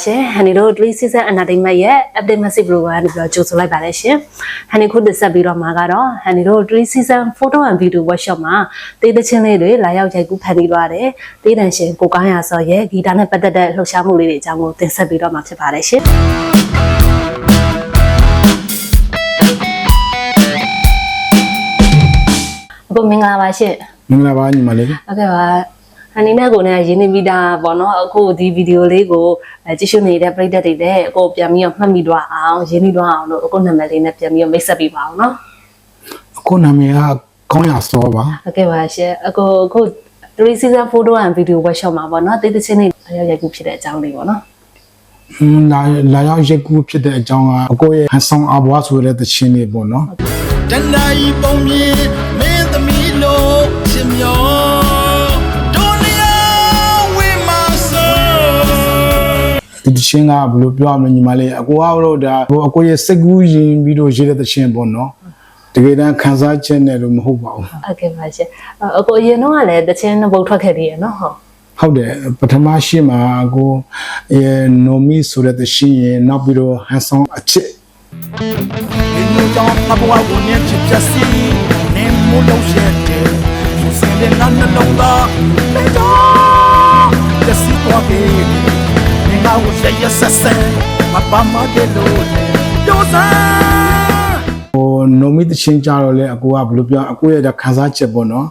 ရှင်ဟန်နီတို့3 season entertainment ရဲ့ update message program ကနေပြီးတော့ကြိုဆိုလိုက်ပါတယ်ရှင်ဟန်နီခုတက်ဆက်ပြီးတော့မှာကတော့ဟန်နီတို့3 season photo and video workshop မှာတေးသချင်းလေးတွေလာရောက်ရိုက်ကူးဖန်တီးသွားတယ်တေးတန်ရှင်ကိုကောင်းရစောရဲ့ဂီတာနဲ့ပတ်သက်တဲ့လှုပ်ရှားမှုလေးတွေအကြောင်းကိုတင်ဆက်ပြီးတော့မှာဖြစ်ပါတယ်ရှင်အခုမင်္ဂလာပါရှင်မင်္ဂလာပါညီမလေးဟုတ်ကဲ့ပါအနည်းနဲ့ကိုနဲ့ရင်းနှီးပြီးတာပေါ့နော်အခုဒီဗီဒီယိုလေးကိုကြည့်ရှုနေတဲ့ပရိသတ်တွေလည်းအခုပြန်ပြီးတော့မှတ်မိသွားအောင်ရင်းနှီးသွားအောင်လို့အခုနာမည်လေးနဲ့ပြန်ပြီးတော့မိတ်ဆက်ပေးပါအောင်နော်အခုနာမည်ကကောင်းရစောပါဟုတ်ကဲ့ပါရှင်အခု3 season photo and video workshop မှာပေါ့နော်တိတ်တချင်းလေးရောက်ရိုက်ကူးဖြစ်တဲ့အကြောင်းလေးပေါ့နော်လာရောက်ရိုက်ကူးဖြစ်တဲ့အကြောင်းကအကိုရဲ့ဟန်ဆောင်အဘွားဆိုတဲ့တချင်းလေးပေါ့နော်တန်တိုင်းပုံမြင်မင်းသမီးလို့ချင်မျောဒီတချင်းကဘယ်လိုပြောရမလဲညီမလေးအကိုကတော့ဒါအကိုရဲ့စိတ်ကူးရင်ပြီးတော့ရေးတဲ့တချင်းပေါ့နော်တကယ်တမ်းခံစားချက်နဲ့တော့မဟုတ်ပါဘူးဟုတ်ကဲ့ပါရှင်အကိုရင်တော့လည်းတချင်းနှစ်ပုတ်ထွက်ခဲ့သေးရနော်ဟုတ်တယ်ပထမရှိမှာအကိုနိုမီဆိုတဲ့တချင်းရင်နောက်ပြီးတော့ဟန်ဆောင်အချစ်ဒီလိုတော့အဘွားကိုနင်းချစ်ချက်စီနေမို့လို့ရှိတယ်သူစင်တဲ့နန်းလုံးကဘယ်တော့တစီတော့ကေငါ့ကိုရရဆက်ဆက်မပါမတဲ့လို့ပြောစားနိုမီတချင်းကြတော့လေအကိုကဘယ်လိုပြောအကိုရဲ့ခံစားချက်ပေါ့နော်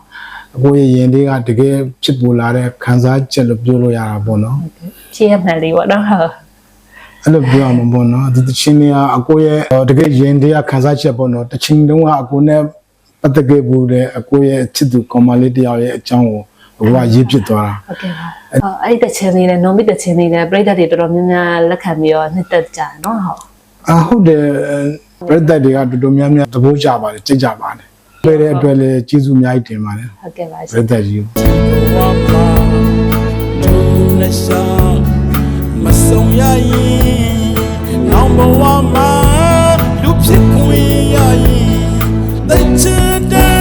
အကိုရဲ့ရင်လေးကတကယ်ဖြစ်ပေါ်လာတဲ့ခံစားချက်လို့ပြောလို့ရတာပေါ့နော်ချစ်ရမှန်လေးပေါ့နော်အဲ့လိုပြောမှာပေါ့နော်ဒီတချင်းလေးကအကိုရဲ့တကယ်ရင်လေးကခံစားချက်ပေါ့နော်တချင်းတုန်းကအကိုနဲ့ပတ်သက်ခဲ့ဘူးတဲ့အကိုရဲ့ချစ်သူကောင်မလေးတယောက်ရဲ့အကြောင်းကိုဘဝရေးဖြစ်သွားတာဟုတ်ကဲ့ပါအဲ့တချင်းလေးနဲ့နိုမီတချင်းလေးနဲ့ပြိတ္တတွေတော်တော်များများလက်ခံပြီးတော့နှစ်သက်ကြတယ်နော်ဟုတ်တယ်ပြိတ္တတွေကတော်တော်များများသဘောကျပါတယ်ကြိတ်ကြပါတယ်တွေ့တဲ့အတွက်လည်းကျေးဇူးအများကြီးတင်ပါတယ်ဟုတ်ကဲ့ပါပြိတ္တကြီးမဆုံးရရင်နောက်ဘဝမှာလူဖြစ်ခွင့်ရရင်သိချတဲ့